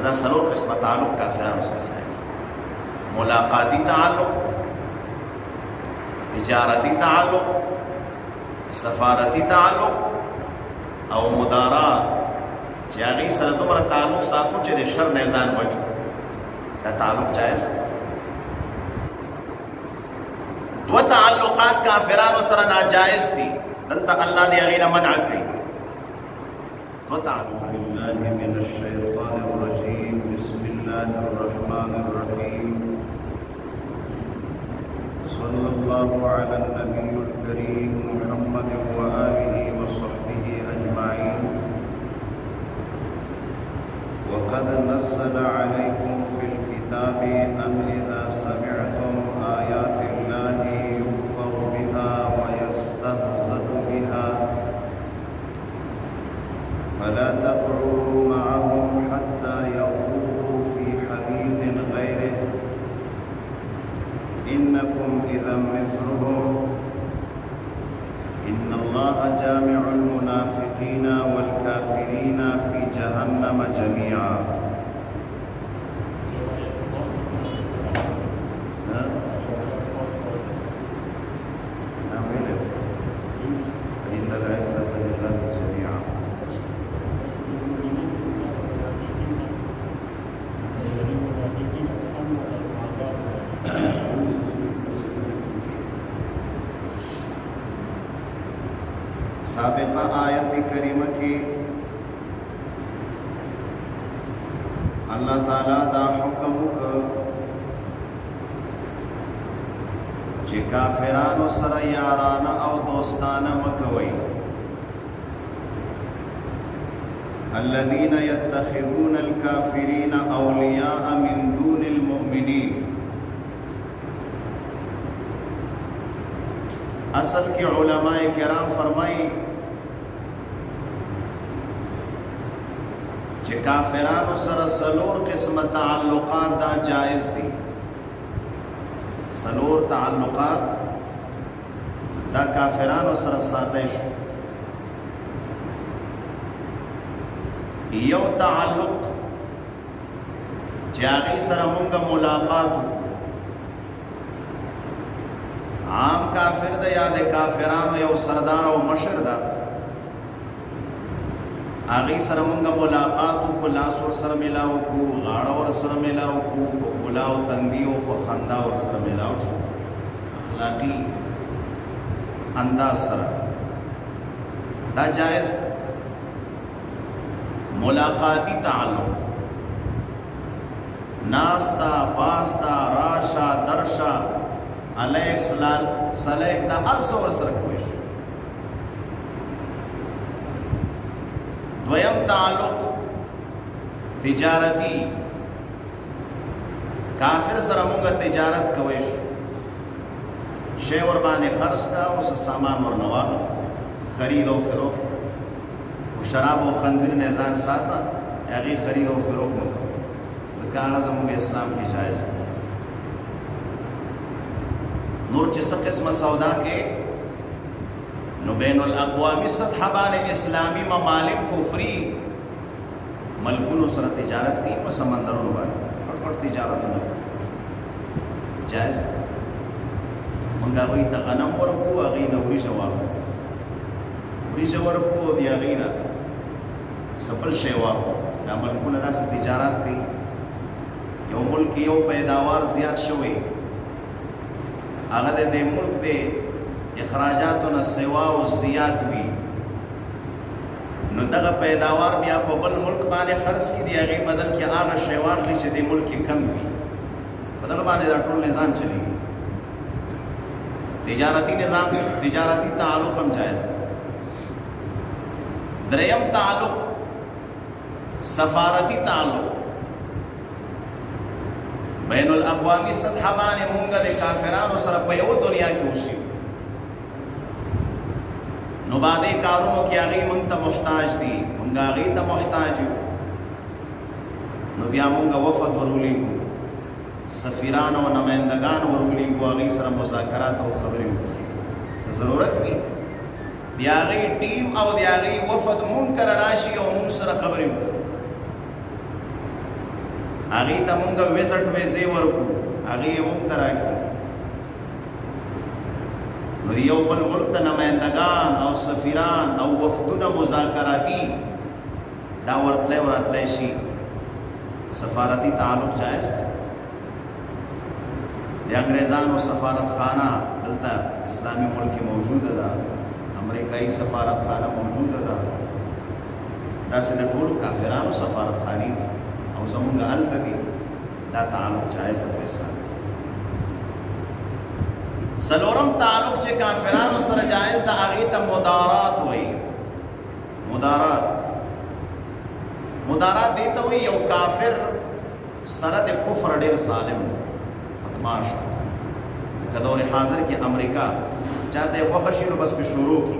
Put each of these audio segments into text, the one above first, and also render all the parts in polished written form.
دا سلور قسم تعلق کافرانو سره جائز دی. ملاقاتی تعلق، تجارتی تعلق، سفارتی تعلق او مدارات چې هغې سره دومره تعلق ساتو چې د شر نه ځان بچو، دا تعلق جایز دی. دو تعلقات کافرانو سره ناجایز دي، دلته الله دې هغې نه منع کړي. دو تعلقات. بالله من الشيطان الرجيم. بسم الله الرحمن الرحيم. صلى الله على النبي الكريم محمد وآله وصحبه أجمعين. وقد نزل عليكم في الكتاب أن إذا سمعتم آيات الله يكفر بها ويستهزأ بها فلا تقعدوا معهم حتى يخوضوا في حديث غيره إنكم إذا مثلهم إن الله جامع المنافقين والكافرين في جهنم جميعا. فإن العزة لله جميعا. سابقہ آیت کریمہ کی اللہ تعالیٰ دا حکم کو چې کافرانو سره یارانه او دوستانه مکوئ. الذين يتخذون الكافرين أولياء من دون المؤمنين. اصل کے علماء کرام فرمائی چې کافرانو سره سلور قسم تعلقات دا جائز دي. سلور تعلقات دا کافرانو سره ساتي شو. یو تعلق چې هغې سره مونږ ملاقات وکړو، عام کافر دا یا د کافرانو یو سردار او مشر دا، هغې سره مونږ ملاقات وکړو، لاس ورسره میلاو کړو، غاړه ورسره میلاو کړو، په ګلا او تندي او په خندا ورسره میلاو شو، اخلاقي انداز سره دا جایز ده. ملاقاتی تعلق ناستا پاستا راشا درشا علیک سلیک دا ارس ورسره کوي شو. دویم تعلق تجارتی، کافر سره مونږ تجارت کوي شو، شی ور باندې خرج کا او سامان ور نه واخله، خرید او فروخت، شراب او خنزیر نه ځان ساته، هغې خرید او فروخت مه کوه، ځکه هغه زموږ اسلام کې جایز دی. نور چې څه قسمه سودا کې نو بین الاقوامی سطح باندې اسلامي ممالک کفري ملکونو سره تجارت کوي، په سمندرونو باندې پټ پټ تجارتونه کوي، جایز دی. مونږ هغوی ته غنم ورکوو، هغې نه وریجه واخلو، وریجه ورکوو او د هغې نه سبل شی واخلو. دا ملکونه داسې تجارت کوي، یو ملک یو پیداوار زیات شوی، هغه د دې ملک د اخراجاتو نه سوا او زیات وي، نو دغه پیداوار بیا په بل ملک باندې خرڅ کړي، د هغې بدل کې هغه شی واخلي چې د ملک کې کم وي. په دغه باندې دا ټول نظام چلېږي. تجارتی نظام، تجارتی تعلق هم جایز دی. دریم تعلق سفارتی تعلق، بین الاقوامی سطح باندې مونږ د کافرانو سره په یو دنیا کې اوسو، نو بعدې کارونو کې هغې مونږ ته محتاج دي، مونږ هغې ته محتاج یو، نو بیا مونږ وفد ورولېږو، سفیران او نمایندگان ورولېږو، هغې سره مذاکرات او خبرې وکړي، څه ضرورت وي د هغې ټیم او د هغې وفد مونږ کره راشي او مونږ سره خبرې وکړي. هغه ته مونږ وزټ ویزه ورکو هغه مونږ ته راکړي نو یو بل ملک ته نمائندگان او سفیران او وفدونه مذاکراتی دا ورتلای وراتلای شي سفارتی تعلق جائز دی د انګریزانو سفارت خانه دلته اسلامی ملک موجود ده امریکایي سفارت خانه موجود ده داسې د ټولو کافرانو سفارت خاني او زمونږ هلته دي دا تعلق جائز ده په اسلام څلورم تعلق چې کافرانو سره جائز ده هغې ته مدارات وایي مدارات دې ته وایي یو کافر سره د کفر ډېر ظالم دی بدماش دی لکه دور حاضر کې امریکا چاته یې خوښه شي نو بس پې شروع کړي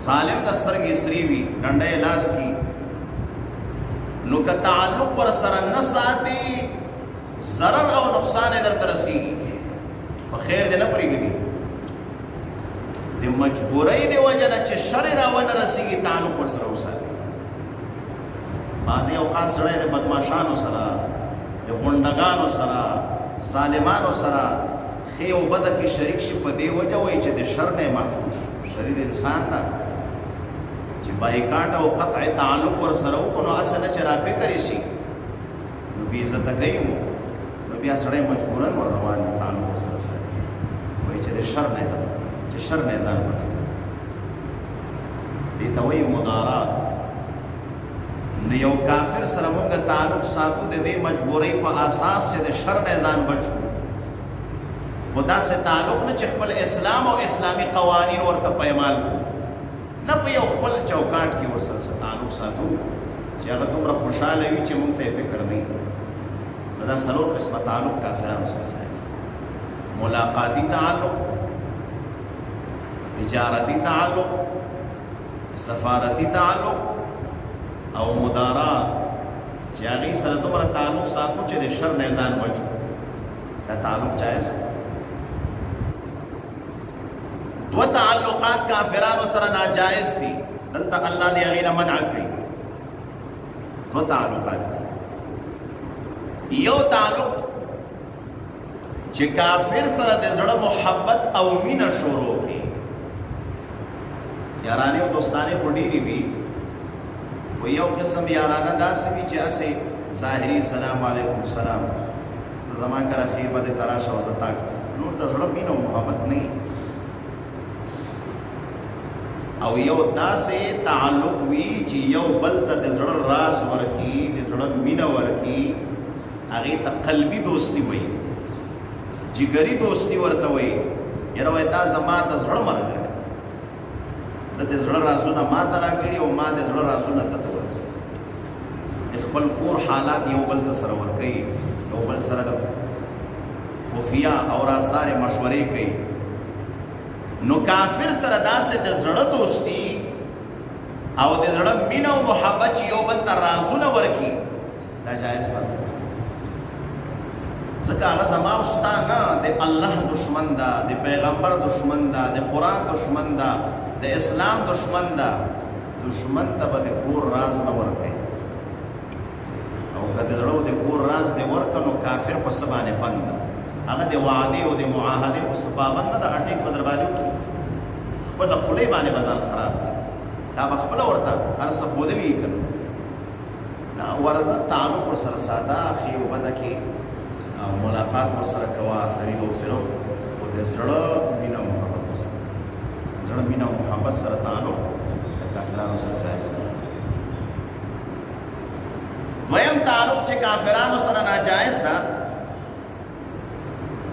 ظالم د سترګې سرې وي ډنډه یې لاس کړي نو که تعلق ور سره نه ساتي ضرر او نقصان یې درته رسېږي په خیر دې نه پرېږدي د مجبورۍ د وجه نه چې شر یې راونه رسېږي تعلق ور سره وساتي بعضې اوقات سړی د بدماشانو سره د غونډګانو سره ظالمانو سره ښې او بده کې شریک شي په دې وجه وایي چې د شر نه محفوظ شو شریر انسان نه چې بایکاټ او قطع تعلق ور سره وکړو نو هسې نه چې راپېکر یې شي نو بې عزته کوي مو نو بیا سړی مجبورن ور روان وي تعلق ور سره ساتي وایي چې د شر نه چې شر نه ځان بچو دې ته وایي مدارات نو یو کافر سره مونږ تعلق ساتو د دې مجبورۍ په اساس چې د شر نه ځان بچو خدا سے تعلق نه چې خپل اسلام او اسلامی قوانین ورته پیمال کو نه په یو خپل چوکاټ کې ورسره تعلق ساتو چې هغه دومره خوشاله وي چې مونږ ته فکر نه نو دا څلور قسمه تعلق کافرانو سره جایز دی ملاقاتی تعلق تجارتی تعلق سفارتی تعلق او مدارات چې هغې سره دومره تعلق ساتو چې د شر نه ځان بچو دا تعلق جایز دی دو تعلقات کافرانو سره ناجائز دي دلته الله دې هغې نه منع کوي دو تعلقات دي یو تعلق چې کافر سره د زړه محبت او مینه شروع کړي یارانې او دوستانې خو ډېرې وي و یو قسم یارانه داسې وي چې هسې ظاهري سلام علیکم سلام ته زما کره ښې بدې تراشه او زه تا نور د زړه مینه او محبت نه او یو داسې تعلق وي چې یو بل ته د زړه راز ورکي د زړه مینه ورکي هغې ته قلبي دوستي وایي جګري دوستي ورته وایي یاره وایي دا زما د زړه ملګری د د زړه رازونه ما ته راکړي او ما د زړه رازونه ده ته ورکړي خپل کور حالات یو بل ته سره ورکوي یو بل سره د خفیه او رازدارې مشورې کوي نو کافر سره داسې د زړه دوستي او د زړه مینه او محبت چې یو بل ته رازونه ورکړي دا جایز ده ځکه هغه زما او ستا نه د الله دشمن ده د پیغمبر دشمن ده د قرآن دشمن ده د اسلام دشمن ده دشمن ته به د کور راز نه ورکوي او که د زړه د کور راز دې ورکړه نو کافر په څه باندې بند ده هغه د وعدې او د معاهدې په څه پابند نه ده اټیک به در باندې وکړي خپله خولۍ باندې به ځان خراب کړي دا به خپله ورته هر څه ښودلي یې که نه ورځه تعلق ورسره ساده ښې او بده کې ملاقات ورسره کوه خرید و فروخت خو د زړه مینه او محبت ورسره زړه مینه او محبت سره تعلق د کافرانو سره جایز دی دویم تعلق چې کافرانو سره ناجایز ده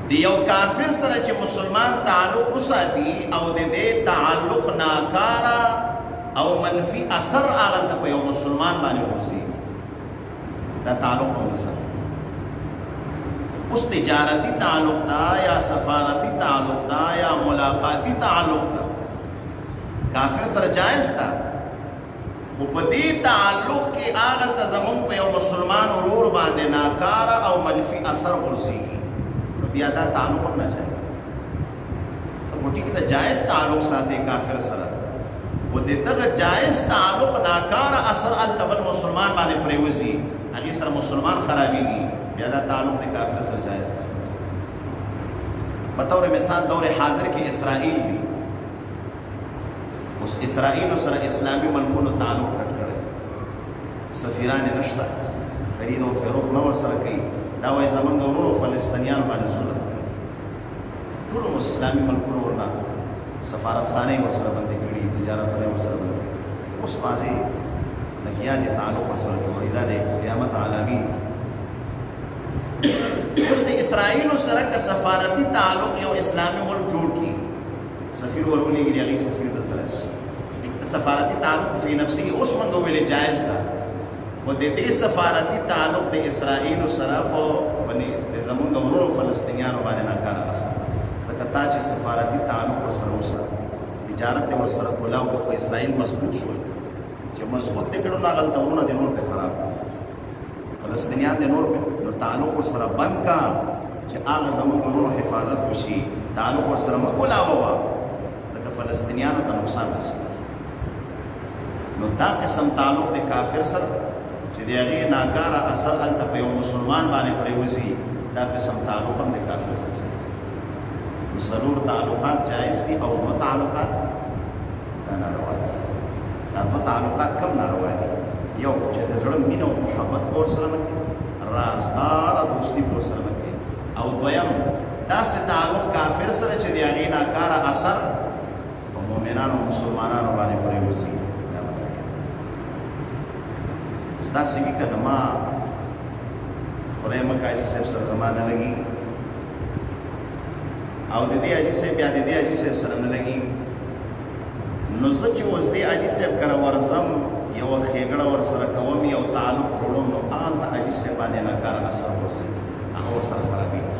د یو کافر سره چې مسلمان تعلق وساتي او د دې تعلق ناکاره او منفي اثر هغه ته په یو مسلمان باندې ورسېږي دا تعلق هم وساتي اوس تجارتی تعلق دا یا سفارتی تعلق دا یا ملاقاتی تعلق دا کافر سره جایز ده خو په دې تعلق کې هغه ته زموږ په یو مسلمان ورور باندې ناکاره او منفي اثر ورسېږي نو بیا دا تعلق هم ناجایز ده خو ټیک ده جایز تعلق ساتي کافر سره و د دغه جایز تعلق ناکاره اثر هلته بل مسلمان باندې پرېوځي هغې سره مسلمان خرابېږي بیا دا تعلق د کافر سره جایز دی. بطور مثال دور حاضر کې اسرائیل دی، اوس اسرائیلو سره اسلامي ملکونو تعلق کټ کړی، سفیران یې نشته، خرید او فروخت نه ورسره کوي. دا وایي زمونږ ورونو فلسطینیانو باندې ظلم کوي. ټولو اسلامي ملکونو ورنه سفارتخانې ورسره بندې کړي، تجارتونه ورسره بند کړي. اوس بعضې لګیا دي تعلق ورسره جوړوي، دا د قیامت علامین. اوس د اسرائیلو سره که سفارتي تعلق یو اسلامي ملک جوړ کړي، سفیر ورولېږي، د هغې سفیر دلته راشي، د سفارتي تعلق فی نفسه اوس موږ ویلې جایز ده، خو د دې سفارتي تعلق د اسرائیلو سره په د زمونږ ورونو فلسطینیانو باندې ناکاره اثر، ځکه تا چې سفارتي تعلق ورسره وساتي، تجارت دې ورسره کولاو کړه، خو اسرائیل مضبوط شول. چې مضبوط دې کړو نو هغلته ورونه دې نور پې فرار کړو، فلسطینیان دې نور پې نو تعلق ورسره بند کا چې هغه زموږ ورونو حفاظت وشي. تعلق ورسره مه کولاوه ځکه فلسطینیانو ته نقصان رسېږي. نو دا قسم تعلق د کافر سره چې د هغې ناکاره اثر هلته په یو مسلمان باندې پرېوځي، دا قسم تعلق هم د کافر سره جایز دی. نو څلور تعلقات جایز دي او دوه تعلقات دا ناروا دي. دا دوه تعلقات کم ناروا دي؟ یو چې د زړه مینه او محبت به ورسره نه کوي، رازداره دوستي به ورسره نه کوي، او دویم داسې تعلق کافر سره چې د هغې ناکاره اثر په مؤمنانو مسلمانانو باندې پرېوځي. داسې وي که نه ما خدای مکه حاجي صاحب سره زما نه لګېږي او د دې حاجي صاحب بیا د دې حاجي صاحب سره نه لګېږي، نو زه چې اوس دې حاجي صاحب کره ورځم یوه ښېګړه ورسره کوم یو تعلق جوړوم، نو هلته حاجي صاحب باندې ناکاره اثر ورځي، هغه ورسره خرابېږي.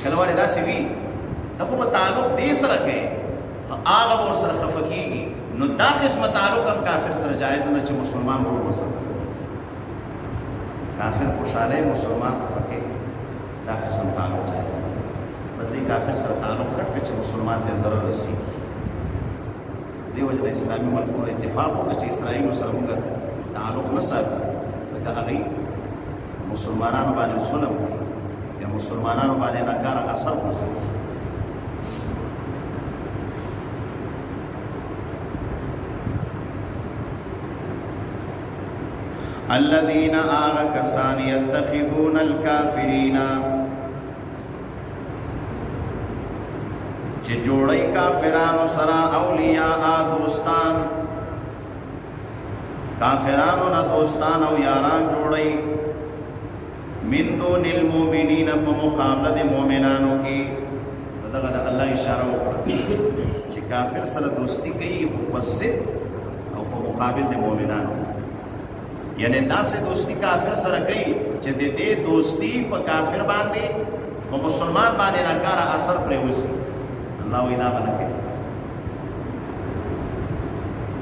کله ولې داسې وي ته خو به تعلق دې سره کوې، هغه به ورسره خفه کېږي. نو دا قسمه تعلق هم کافر سره جایز نه چې مسلمان ورور ورسره خفه کېږي. کافر خوشحاله مسلمان خفه کوي، دا قسم تعلق جایز نه. بس دې کافر سره تعلق کټ کړه چې مسلمان ته ضرر رسېږي. دې وجه د اسلامي ملکونو اتفاق وکړه چې اسرائیلو سره موږ تعلق نه ساتو، ځکه هغوی مسلمانانو باندې ظلم کوي یا مسلمانانو باندې ناکاره اثر ورسوي. الذين آغا کسان يتخذون الكافرين چې جوړی کافرانو سره اولیاء دوستان، کافرانو نه دوستان او یاران جوړی، من دون المؤمنین په مقابله د مؤمنانو کې. دغه د الله اشاره وکړه چې کافر سره دوستی کوي خو په ضد او په مقابل د مؤمنانو، یعنی داسې دوستی کافر سره کوي چې د دې دوستی په کافر باندې په مسلمان باندې ناکاره اثر پرېوځي. الله وایي دا به نه کوي.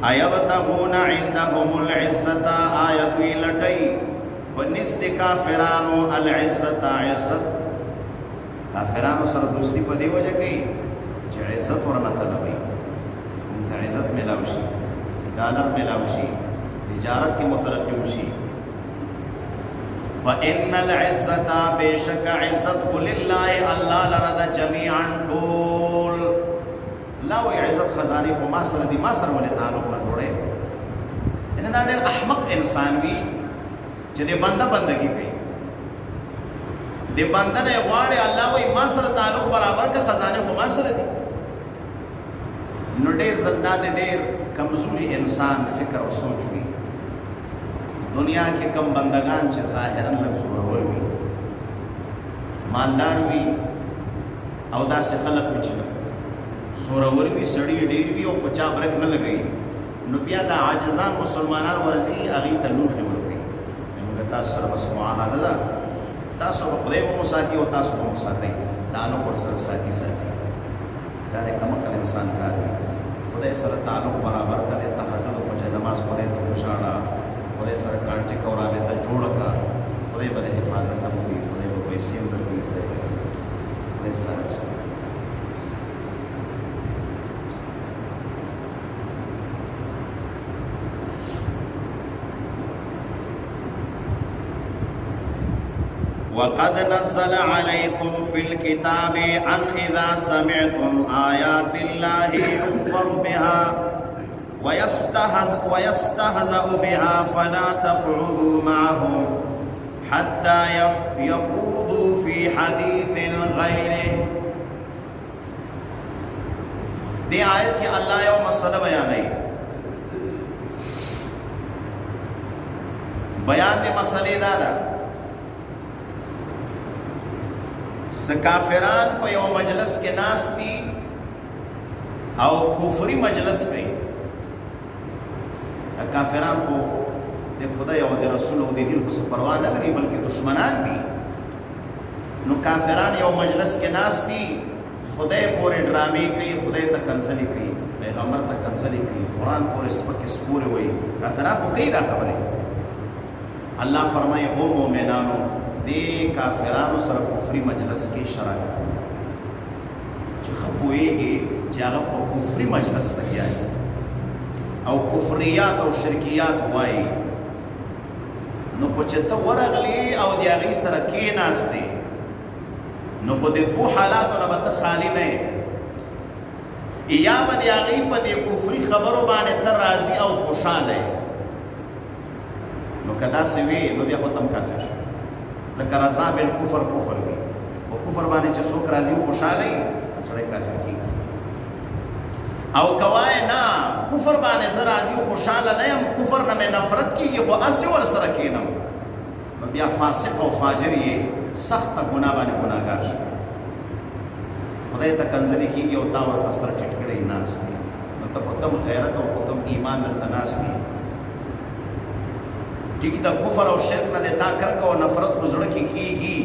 ایبتغون عندهم العزة، آیا دوی لټوي په نزد کافرانو العزة عزت. کافرانو سره دوستی په دې وجه کوي چې عزت ورنه طلبوي، ته عزت میلاو شي، ډالر میلاو شي، تجارت کی مترقی وشي. فإن العزة بشك عزت لله، الله لرد جميعا طول. الله وی عزت خزانه خو ما سره دي، ما سره ولې تعلق نه جوړې. ان دا ډېر احمق انسان وي چې د بنده بندگی کوي، د بنده نه غواړي الله وی ما سره تعلق برابر کا خزانه خو ما سره دي. نو ډېر زلدا د ډېر کمزوري انسان فکر او سوچ وي. دنیا کې کم بندگان چې ظاهرا لږ زورور وي، مالدار وي، او داسې خلک وي چې زورور وي، سړي ډېر وي او په چا برک نه لګوي، نو بیا دا عاجزان مسلمانان ورځي هغې ته لوښې ورکوي. موږ تاسو سره بس معاهده ده، تاسو به خدای به مو ساتي او تاسو به مو ساتئ، تعلق ورسره ساتي. دا د کم عقل انسان کار وي. خدای سره تعلق برابر کړه، تهجد او پجې نماز خدای ته وشاړه، خدای سره کانټیکټ او رابطه جوړه کړه، خدای به د حفاظت هم کوي، خدای به پیسې هم درکوي، خدای سره رسوي. وقد نزل عليكم في الكتاب أن إذا سمعتم آيات الله يكفر بها ويستهزأ بها فلا تقعدوا معهم حتى يخوضوا في حديث غيره. دی آیت کی اللہ یو مسئلہ بیان دی مسئلے دادا کافران پا یو مجلس کے ناس دی او کفری مجلس کئی کافران خو دی خدا یو دی رسول او دی دین کو سپروان لگی بلکہ دشمنان دی نو کافران یو مجلس کے ناس دی خدای پورے ڈرامی کئی خدای تا کنزلی کئی پیغمبر تا کنزلی کئی قرآن پورے سپک سپورے ہوئی کافران کو کئی دا خبریں اللہ فرمائے او مومنانو دے کافرانو سر کفری مجلس کی شراکت چی خبوئے گی چی آغا پا کفری مجلس لگی آئی او کفریات او شرکیات ہوائی نو خوچتا ورغلی او دی آغی سر کی ناستے نو خود دو حالاتو نبت خالی نئے یا با دی آغی پا دی کفری خبرو بانے تر رازی او خوشحال ہے نو کدا سوی نو بیا خود تم کافر شو ذکر رضا بالکفر کفر بھی و کفر بانے چه سوک رازی و خوشحال ہے سڑے کافر کی او کوائے نا کفر بانے زر رازی و خوشحال نیم کفر نمی نفرت کی یہ خو اسی ورسرکینم نو بیا فاسق و فاجر یہ سخت گناہ بانے گناہگار شو خدای تا کنزلی کی گی او تاور پسر ٹٹکڑی ناس دی نو تا پا کم غیرت و پا کم ایمان نلتا ناس دی ٹھیک دا کفر و شرک نا دے تا کرکا و نفرت خزرکی کی گی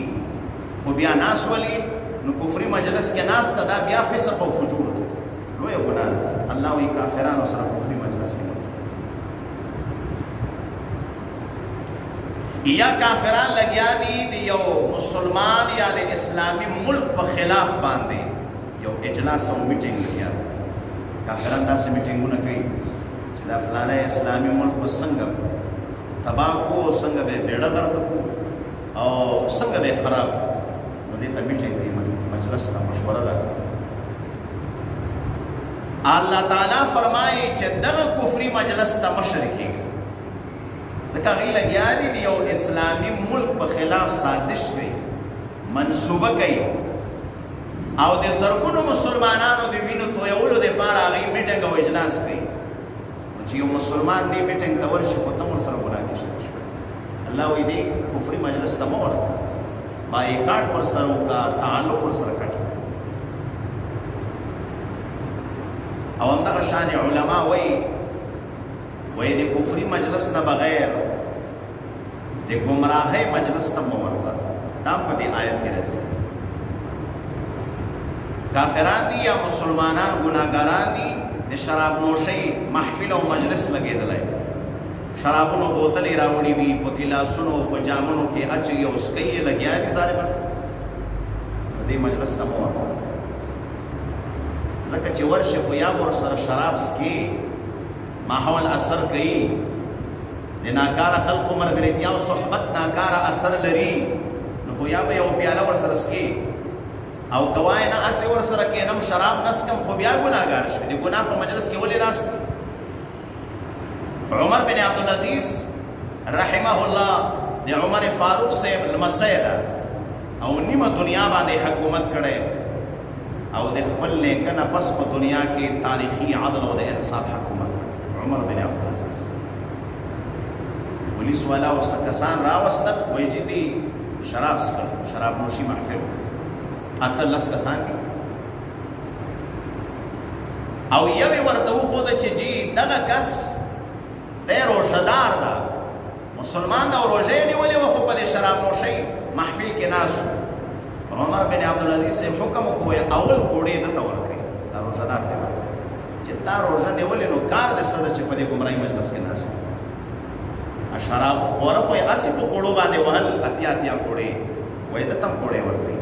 خو بیا ناس ولی نو کفری مجلس کے ناس تا دا بیا فسق و فجور دا لو یا گناہ اللہ وی کافران و سر کفری مجلس کے مجلس یا کافران لگیا دی یو مسلمان یا دی اسلامی ملک پا خلاف باندے یو اجلاس و میٹنگ لگیا کافران دا سے میٹنگو نکی چلا فلانا اسلامی ملک پا سنگم تباکو سنگ بے بیڑا غرقو او سنگ بے خراب نو دیتا میٹنگ کی مجلس تا مشورہ دا اللہ تعالیٰ فرمائی چھ دغ کفری مجلس تا مشرکی گا ذکا غی لگیا دی یو اسلامی ملک پا خلاف سازش گئی منصوبہ گئی او دی زرگونو مسلمانانو دی وینو تویولو دی پار آگئی میٹنگ او اجلاس گئی چی یو مسلمان دی میٹنگ تورشی خود تمر سر گناہ کی شکل اللہ وی دی کفری مجلس تمو ورسا بائی کاٹ ورسرو کا تعلق ورسر کٹ او اندر شان علماء وی دی کفری مجلس نہ بغیر دی گمراہی مجلس تمو ورسا دام پا دی آیت کی رسی کافران دی یا مسلمانان گناہگاران دی دی شراب نوشی محفل و مجلس لگے دلائے شرابونو بوتلی راوڑی بھی پا گلاسونو پا جامونو کی اچھی اس کئی لگیا ہے دی ظالمان دی مجلس تمو ورسا ذکر چی ورشی خویاب ورسر شراب سکی ماحول اثر کئی دی ناکارا خلق و مرگریتیا و صحبت ناکارا اثر لری نخویاب یو پیالا ورسر سکی او کوائے نا اسی ورسر کینم شراب نسکم خوبیا گناہگار شوی دی گناہ پا مجلس کی ولی راست عمر بن عبدالعزیز رحمہ اللہ دی عمر فاروق سے المسیدہ او نیم دنیا باندے حکومت کرے او دی خبل لیکن پس پا دنیا کی تاریخی عدل و دی انصاف حکومت کرے عمر بن عبدالعزیز پولیس والا و سکسان راوستت ویجی دی شراب سکر شراب نوشی محفل اتر لس کسان دی او یوی وردو خود چی جی دغا کس دے روشدار دا مسلمان دا روشے نہیں ولی وہ خوب دے شراب نوشی محفل کے ناسو عمر بن عبدالعزیز سے حکم کوئے اول کوڑی دا تور کئی دا روشدار دے ورکا جتا روشہ نہیں ولی نو کار دے صدر چی پدے گمرائی مجلس کے ناس دی شراب خورا کوئی اسی پو کوڑو باندے وحل اتیا کوڑے وی دا تم کوڑے ورکئی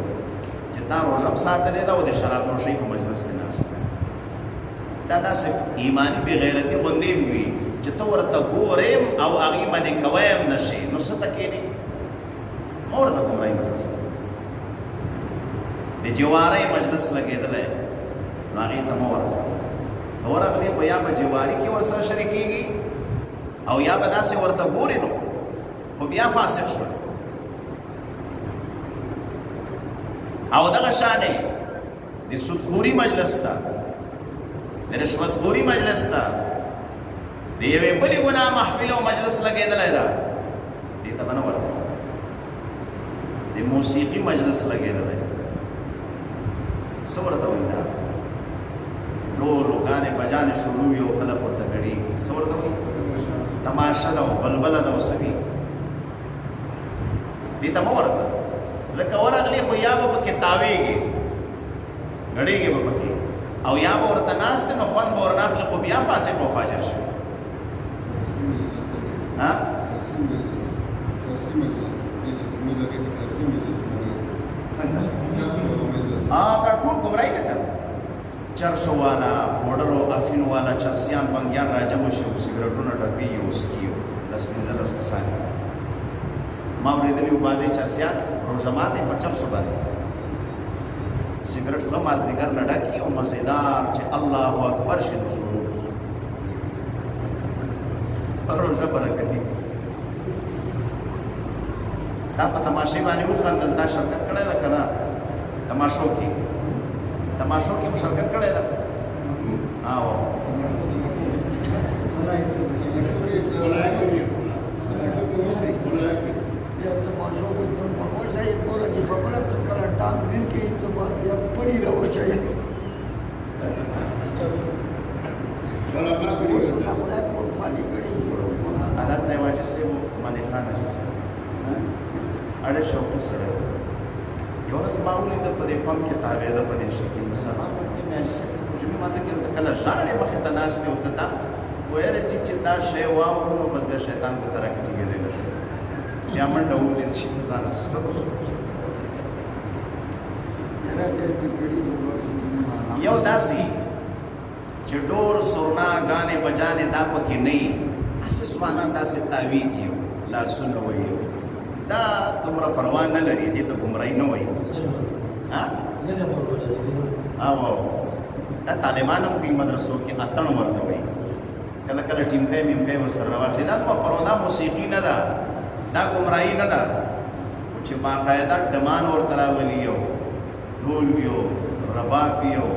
جتا روشہ بسات دے دا وہ دے شراب نوشی کو مجلس کے ناس دی دا سے ایمانی بی غیرتی غندیم ہوئی چطور تا گوریم او اغیمانی کویم نشی نو ستکینی مور ز گمراهی مجلس د جواری مجلس لګیدلې نو هغه ته مور ز ورغلی خو یا به جواری کې ور سره شریکيږي او یا به داسې ورته ګوري نو خو بیا فاسق شو او دغه شانې د سودخوري مجلس ته د رشوتخوري مجلس ته د یوې بلې ګناه محفل او مجلس لګېدلی ده دې ته به نه ورځي د موسیقي مجلس لګېدلی څه ورته وایي دا ډول ګانې بجانې شروع وي او خلک ورته ګډېږي څه ورته وایي تماشه ده او بلبله ده او څه دي دې ته مه ورځه ځکه ورغلې خو یا به پکې تاویږي ګډېږي به پکې او یا به ورته ناست نو خوند به ورناخلي خو بیا فاسق او فاجر شي دا ټول ګمراهي ده که چرسو والا پوډرو افینو والا چرسیان بنګیان راجمع شي او سګرټونه ډکوي او څکي لس پنځلس کسان ما اورېدلي وو بعضې چرسیان روژه ماتې په چرسو باندې سګرټ خوله مازدیګر نه ډکي او مزېدار چې الله اکبر شي نو شروع کړي روژه برکتي دا په تماشې باندې وخندل دا شرکت کړی ده که نه تماشو کې مو شرکت کړی ده او عادت دی واجب صاحب مانی خان حاجي صاحب اړه شوق سره یو ورځ ما ولیده په دې پمپ کې تاوېده په دې شي کې نو سبا وختې مې حاجي صاحب ته جمعې ماته کې کله ژاړې مخې ته ناستې وته دا ویل چې دا شی واورو نو بس بیا شیطان په طرح کې ټینګېدی نه شو بیا منډه ولید چې ته ځان یو داسې چې ډور سرنا غانې بجانې دا پکې نه وي هسې ځوانان داسې تاویږي لاسونه وایي دا دومره پروا نه لري دې ته ګمراهي نه وایي او دا طالبان هم کوي مدرسو کې اتڼ ورته وایي کله کله ټیمکۍ میمکۍ ورسره راواخلي دا نو پروا دا موسیقي نه ده دا ګمراهي نه ده چې باقاعده ډمان ورته راولي یو ډول وي او رباب وي او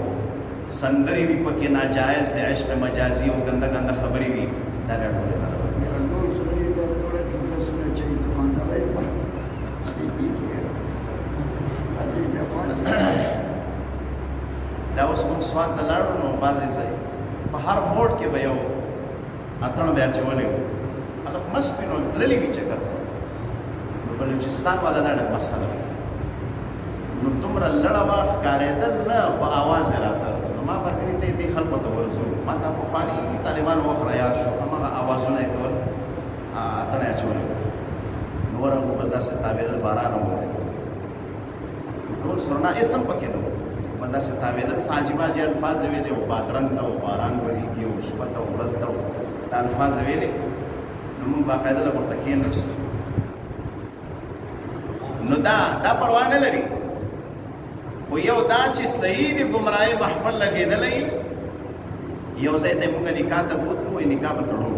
سندرې وي پکې ناجایز د عشق مجازي او ګنده ګنده خبرې وي دا بیا ټولې نه دا اوس موږ سوات ته لاړو نو بعضې ځای په هر موډ کې به یو اتڼ بیا اچولی وو خلک مست وي نو تللي وي چکر ته نو بلوچستان والا دا ډېر مست خلک نو دومره لړه وه ښکارېدل نه په اواز یې راته نو ما ملګري ته دې خلکو ته ورځو ما ته پخواني طالبانو وخت رایاد شو هماغه اوازونه یې کول اتڼ یې اچولی وو نو ورغلو بس داسې تاوېدل باران هم وورېدو ټول سرنا اسم پکې نه و بس داسې تاوېدل ساجي باجي الفاظ یې ویلې او بادرنګ ده او باران ورېږي او شپه ده او ورځ ده دا الفاظ یې ویلې نو موږ باقاعده لږ ورته کېناستو نو دا پروا نه لري خو یو دا چې صحیح د ګمراهۍ محفل لګېدلی یو ځای ته موږ نکاح ته بوتلو نکاح به تړو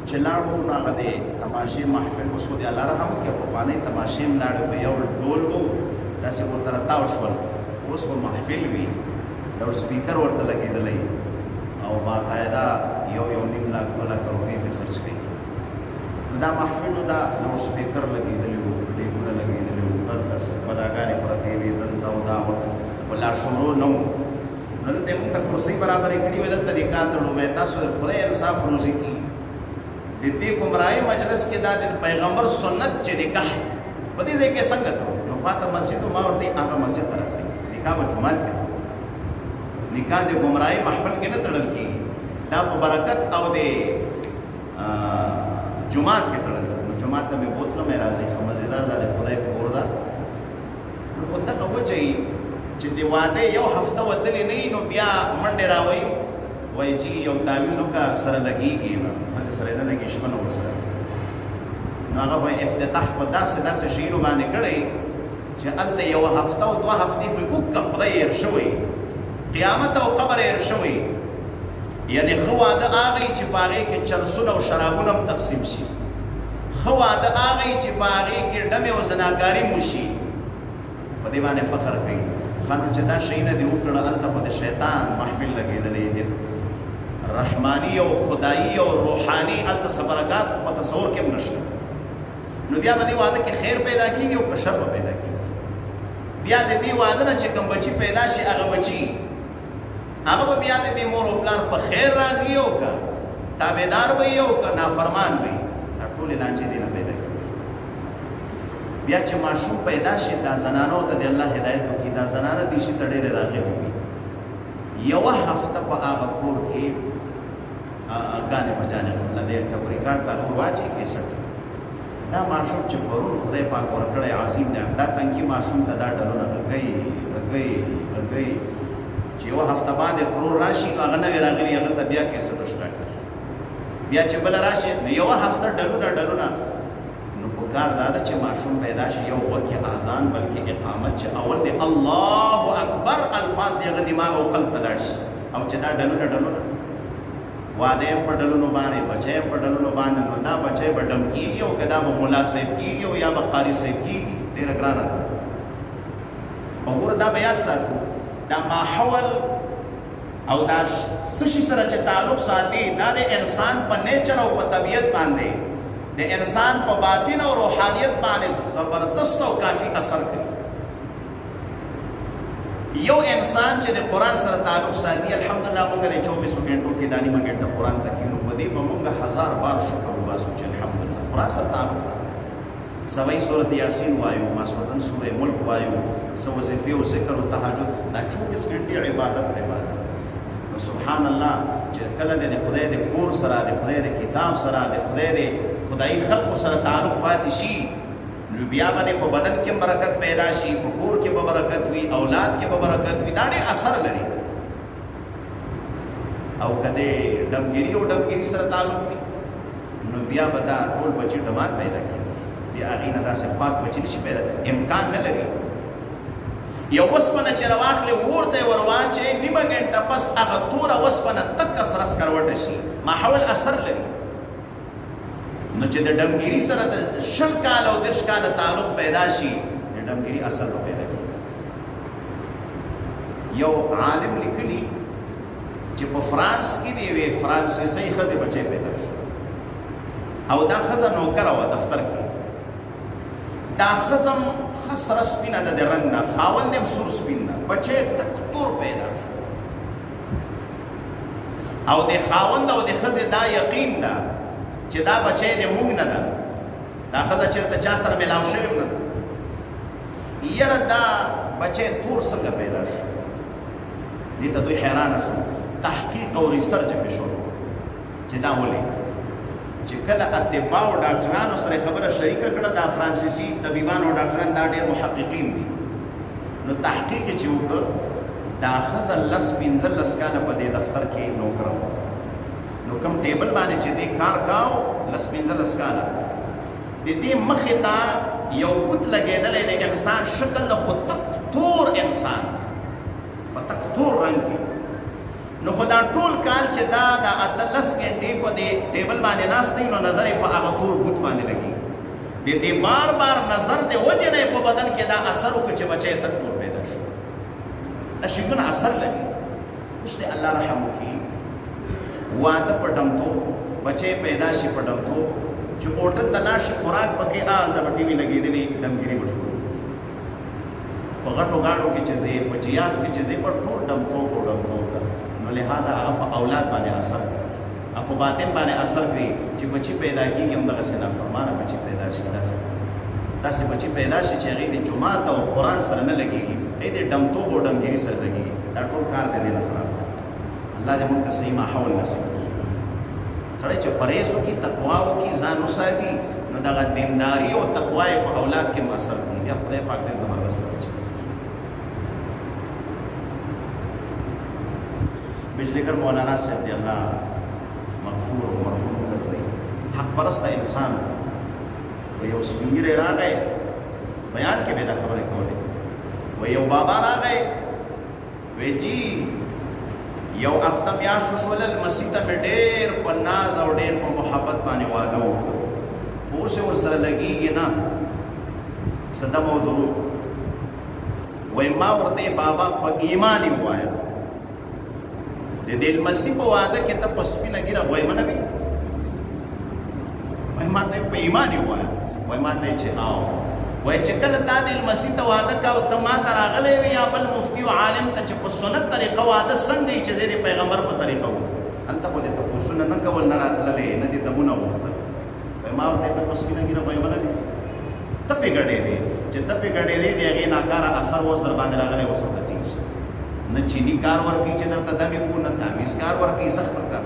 چې لاړو نو هغه د تماشې محفل اوس خو د الله رحم وکړي پخوانۍ تماشې هم لاړو په یو ډول به داسې ورته راتاو شول اوس خو محفل وي لاؤډ سپیکر ورته لګېدلی او باقاعده یو نیم لاک 2 لاک روپۍ پې خرچ کوي نو دا محفلو دا لاؤډ سپیکر لګېدلي وو ډېګونه لګېدلي وو دلته بلاګانې پرتې وې دلته او دا ورته ولا شروع نه وو نو دلته یې مونږ ته کرسۍ برابرې کړي وې دلته نکاح تړو مې تاسو د خدای انصاف روزي کړي د دې ګمراهۍ مجلس کې دا د پیغمبر سنت چې نکاح په دې ځای کې څنګه تړو نو خواته مسجد ما ورته هغه مسجد ته راځي نکاح به جومات کې نکاح د ګمراهۍ محفل کې نه تړل کېږي دا په برکت او د جومات کې تړل کېږي نو جومات ته مې بوتلم مې راځي ښه مزېدار دا د خدای کور ده نو خو دغه وجه یي چې د واده یو هفته وتلې نه وي نو بیا منډې راوایي وایي چې یو تعویض وکړه سره لګېږي نه ښځې سره یې نه لګېږي شپه نه ورسره نو هغه به افتتاح په داسې شیانو باندې کړی چې هلته یوه هفته او 2 هفتې خو یې اوږده خدای هېر شوی قیامت او قبر هېر شوی یعنی ښه واده هغه چې په هغې کې چرسونه او شرابونه هم تقسیم شي ښه واده هغه چې په هغې کې ډمې او زناکاري مو شي په دې باندې فخر کوي ښه نو چې دا شیونه دې وکړه هلته خو د شیطان محفل لګېدلی دی رحمانی او خدایی او روحانی هلته څه برکات خو په تصور کې هم نشته نو بیا به دې واده کې خیر پیدا کېږي او که شر به پیدا کېږي بیا د دې واده نه چې کوم بچي پیدا شي هغه بچي هغه به بیا د دې مور او پلار په خیر راضي او که تابعدار به وي او که نافرمان به وي دا ټولې لانجې دې نه پیدا کېږي بیا چې ماشوم پیدا شي دا زنانو ته د الله هدایت وکړي دا زنانه دې شي ته ډېرې راغبې وي یوه هفته په هغه کور کې ګانې بجانې له دې ټپري کاټ ته ور واچي کیسټ دا ماشوم چې پرون خدای پاک ورکړی عظیم دی دا تنکي ماشوم ته دا ډلونه غږوي چې یوه هفته بعد یې ترور راشي نو هغه نوې راغلي هغه ته بیا کیسټ سټارټ کړي بیا چې بله راشي نو یوه هفته ډلونه نو پکار دا ده چې ماشوم پیدا شي یو وخت کې اذان بلکې اقامت چې اول دی الله اکبر الفاظ دی هغه دماغ او قلب ته لاړ شي او چې دا ډلونه واده په ډلونو باندې بچی په ډلونو باندې نو دا بچی به ډم کېږي او که دا به ملا صاحب کېږي او یا به قاري صاحب کېږي ډېره ګرانه ده وګوره دا به یاد ساتو دا ماحول او دا څه شي سره چې تعلق ساتي دا د انسان په نیچر او په طبیعت باندې د انسان په باطن او روحانیت باندې زبردست او کافي اثر کوي یو انسان چې د قرآن سره تعلق ساتي الحمدلله موږ د 24 غنټو کې دا نیمه غنټه قرآن ته کینو په دې به موږ 1000 بار شکر وباسو چې الحمدلله قرآن سره تعلق ده سوي سورۃ یاسین وایو ماسوتن سورې ملک وایو سو وظیفه او ذکر او تهجد دا 24 غنټې عبادت نو سبحان الله چې کله د خدای د کور سره د خدای د کتاب سره د خدای د خدای خلق سره تعلق پاتې شي نو بیا باندې په بدن کې برکت پیدا شي په کور کې به برکت وي اولاد کې به برکت وي دا ډېر اثر لري او کله ډمګيري سره تعلق وي نو بیا به دا ټول بچي ډمان پیدا کوي بیا هغې نه داسې پاک بچي نشي پیدا امکان نه لري یو وسپنه چې راواخلې اور ته یې ور واچوې نیمه ګنټه پس هغه توره وسپنه تکه سره سکروټه شي ماحول اثر لري نو چې د ډمګيري سره د 20 کال او 30 کال تعلق پیدا شي د ډمګيري اثر به پیدا کړي یو عالم لیکلي چې په فرانس کې دی وی فرانسیسي ښځې بچی پیدا شو او دا ښځه نوکره وه دفتر کې دا ښځه هم ښه سره سپینه ده د رنګ نه خاوند یې هم سور سپین ده بچی تک تور پیدا شو او د خاوند او د ښځې دا یقین ده چې دا بچی د موږ نه ده دا ښځه چېرته چا سره میلاو شوې نه ده یاره دا بچی تور څنګه پیدا شو دې ته دوی حیرانه شو تحقیق او ریسرچ پې شروع چې دا ولې چې کله اطباء او ډاکټرانو سره خبره شریکه کړه دا فرانسیسي طبیبان او ډاکټران دا ډېر محققین دي نو تحقیق یې چې وکړه دا ښځه 15 کاله په دې دفتر کې نوکره وه نو کوم ټیبل باندې چې دې کار کاو 15 کاله د دې مخې ته یو بت لګېدلی د انسان شکل د خو تک تور انسان په تک تور رنګ کې نو خو دا ټول کال چې دا د 18 غنټې په دې ټیبل باندې ناست دی نو نظر یې په هغه تور بت باندې لګېږي د دې بار بار نظر د وجې نه په بدن کې دا اثر وکړه چې بچی تک تور پیدا شو دا شیونه اثر لري اوس دې الله رحم وکړي واده په ډمتو بچی پیدا شي په ډمتو چې هوټل ته لاړ شي خوراک پکې هلته به ټي وي لګېدلې ډمګیري به شروع په غټو ګاډو کې چې ځې په جیاز کې چې ځې په ټول ډمتوب او ډمتوب ده نو لہذا هغه په اولاد باندې اثر کوي په باطن باندې اثر کوي چې بچي پیدا کېږي هم دغسې نافرمانه بچي پیدا شي داسې بچي پیدا شي چې هغې د جومات او قرآن سره نه لګېږي هغې د ډمتوب او ډمګیري سره لګېږي دا ټول کار د دې نه خراب الله دې موږ ته صحیح ماحول نصیب کړي سړی چې پرهیز وکړي تقوا وکړي ځان وساتي نو دغه دینداري او تقوا یې په اولاد کې اثر کوي بیا خدای پاک ډېر زبردست بچي بجلیگر مولانا صاحب دی الله مغفور و مرحوم وګرځوي حق پرسته انسان وی یو سپین ږیری راغی بیان کې به دا خبرې کولې وی یو بابا راغی وی جی یو هفته میاشتو شوله لمسي ته مې ډېر په ناز او ډېر په محبت باندې واده وکړو اوس یې ورسره لګېږي نه څه دم او درود وی ما ورته بابا په ایمان یې ووایه د دې لمسي په واده کې ته په سپینه ږیره غویمه نه وي وایي ما ته په ایمان یې ووایه وایي ما ته چې آو وایي چې کله تا د لمسي ته واده کا او ته ما ته راغلی وي یا بل مفتي او عالم ته چې په سنت طریقه واده څنګه یي چې زه د پیغمبر په طریقه وکړم هلته خو دې تپوسونه نه کول نه راتللی نه دې دمونه غوښتل وایي ما ورته ته په سپینه ږیره غویمه نه وي تپې ګډېدې چې تپې ګډېدې د هغې ناکاره اثر اوس در باندې راغلی اوس ورته ټیک شي نه چینی کار ورکړي چې درته دمې کړو نه تعویض کار ورکړي سخت کار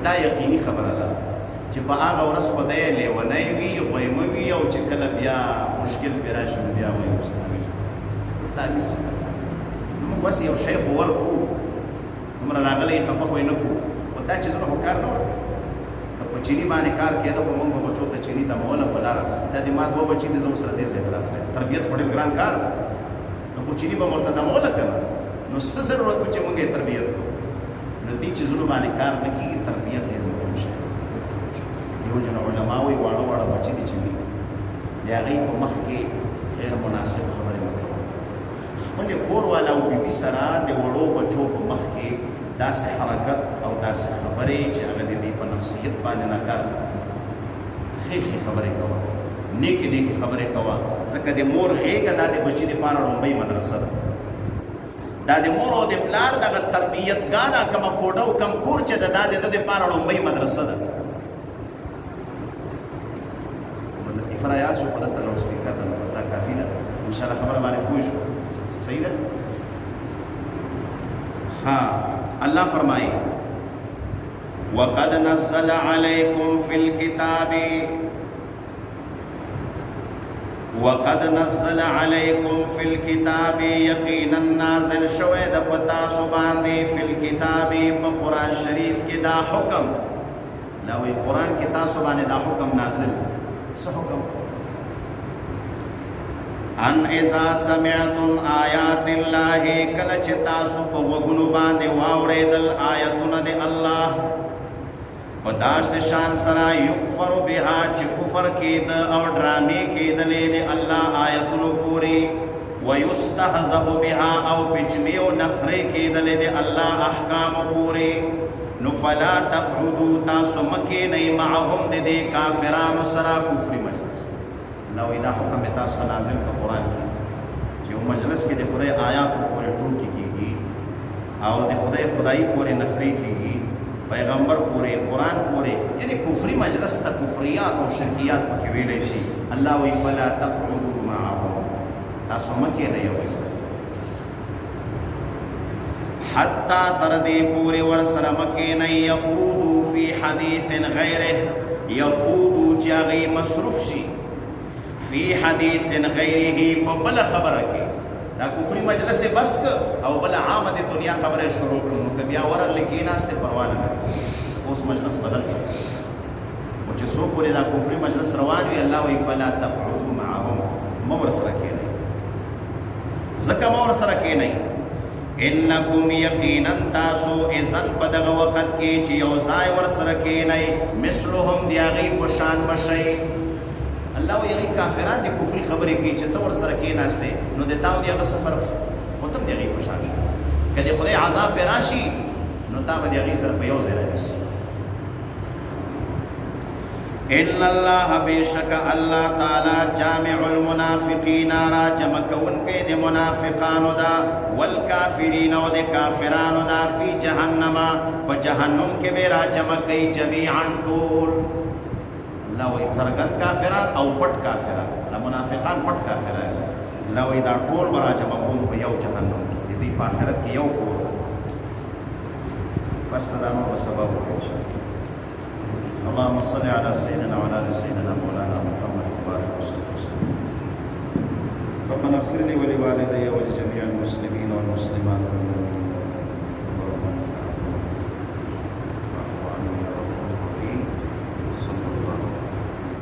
دا یقیني خبره ده چې په هغه ورځ خدای لیونی وي غویمه وي او چې کله بیا مشکل پرې راشي نو بیا وایي اوس تعویض تعویض چې موږ بس یو شی خو ورکړو دومره راغلی خفه خو یې نه کړو خو دا چیزونه خو کار نه ورکوي که په چیني باندې کار کېده خو موږ به بچو ته چیني دموله په لاره دا د ما دوه بچي دي زه ورسره دې ځای ته راغلی تربیت خو ډېر ګران کار ده نو خو چیني به ورته دموله که نه نو څه ضرورت و چې موږ یې تربیت کړو نو دې چیزونو باندې کار نه کېږي تربیت ډېر مهم شی دیو جن علما وایي واړه واړه بچي دي چې وي د هغې په مخ کې غیر مناسب خبرې مه کوه خپلې کور والا او بیبي سره د وړو بچو په مخ کې داسې حرکت او داسې خبرې چې هغه د دې په نفسیت باندې ناکار ښې ښې خبرې کوه نیکې نیکې خبرې کوه ځکه د مور غېږه دا د بچي دپاره لومبۍ مدرسه ده دا د مور او د پلار دغه تربیتګاه ده کومه کوټه او کوم کور چې ده دا د ده دپاره لومبۍ مدرسه ده لطیفه رایاد شو په دلته لاوډ سپیکر ده نو بس دا کافي ده انشاءالله خبره باندې پوه شو صحیح ده ها اللہ فرمائے وَقَدْ نَزَّلَ عَلَيْكُمْ فِي الْكِتَابِ وَقَدْ نَزَّلَ عَلَيْكُمْ فِي الْكِتَابِ یقینا نازل شوی د پتا سو باندې فی الکتاب په قرآن شریف کې دا حکم لا وی قرآن کې تاسو باندې دا حکم نازل څه حکم ان اذا سمعتم آیات الله کله چې تاسو په وګونو باندې واورېدل آیاتونه د الله په داسې شان سره یکفر بها چې کفر کېد او ډرامې کېدلې د الله آیاتونو پورې ویستهزأ بها او پچمې او نخرې کېدلې د الله احکامو پورې نو فلا تقعدوا تاسو مه کښېنئ معهم د دې کافرانو سره کفري مجلس نو دا حکم تاسو نازل کا قرآن کې چې یو مجلس کې د خدای آیاتو پورې ټوکې کېږي او د خدای پورې نخرې کېږي پیغمبر پورې قرآن پورې یعنی کفري مجلس ته کفریات او شرکیات پکې ویلی شي الله وی فلا تقعدوا معهم تاسو مه کښېنئ هغوی سره حتی تر دې پورې ورسره مه کښېنئ یخوضوا فی حدیث غیره یخوضوا چې هغوی مصروف شي فی حدیث غیره په بله خبره کې دا کفري مجلس بس که او بله عامه د دنیا خبره شروع کړو نو که بیا ورغلې کېناستې پروا نه لري اوس مجلس بدل شو او چې څو پورې دا کفري مجلس روان وي الله وایي فلا تقعدوا معهم مه ورسره کښېنئ ځکه مه ورسره کښېنئ انکم یقینا تاسو اذن په دغه وخت کې چې یو ځای ورسره کښېنئ مثلهم د هغوی په شان به شئ الله وی هغې کافران د کفري خبرې کوي چې ته ورسره کښېناستې نو د تا او د هغه څه فرق شو خو ته هم د هغې په شان شو که د خدای عذاب پرې راشي نو تا به د هغې سره په یو ځای رانیسي ان الله بېشک الله تعالی جامع المنافقین را جمع کوونکی د منافقانو ده والکافرین او د کافرانو ده فی جهنم په جهنم کې به را جمع کوي جمیعا ټول الله وی څرګند کافران او پټ کافران دا منافقان پټ کافران الله وی دا ټول به را جمع کوم په یو جهنم کې د دوی په آخرت کې یو کور بس دا نور به سبب وکړي اللهم صل على سيدنا وعلى ال سيدنا مولانا محمد وبارك وسلم ربنا اغفر لي ولوالدي ولجميع المسلمين والمسلمات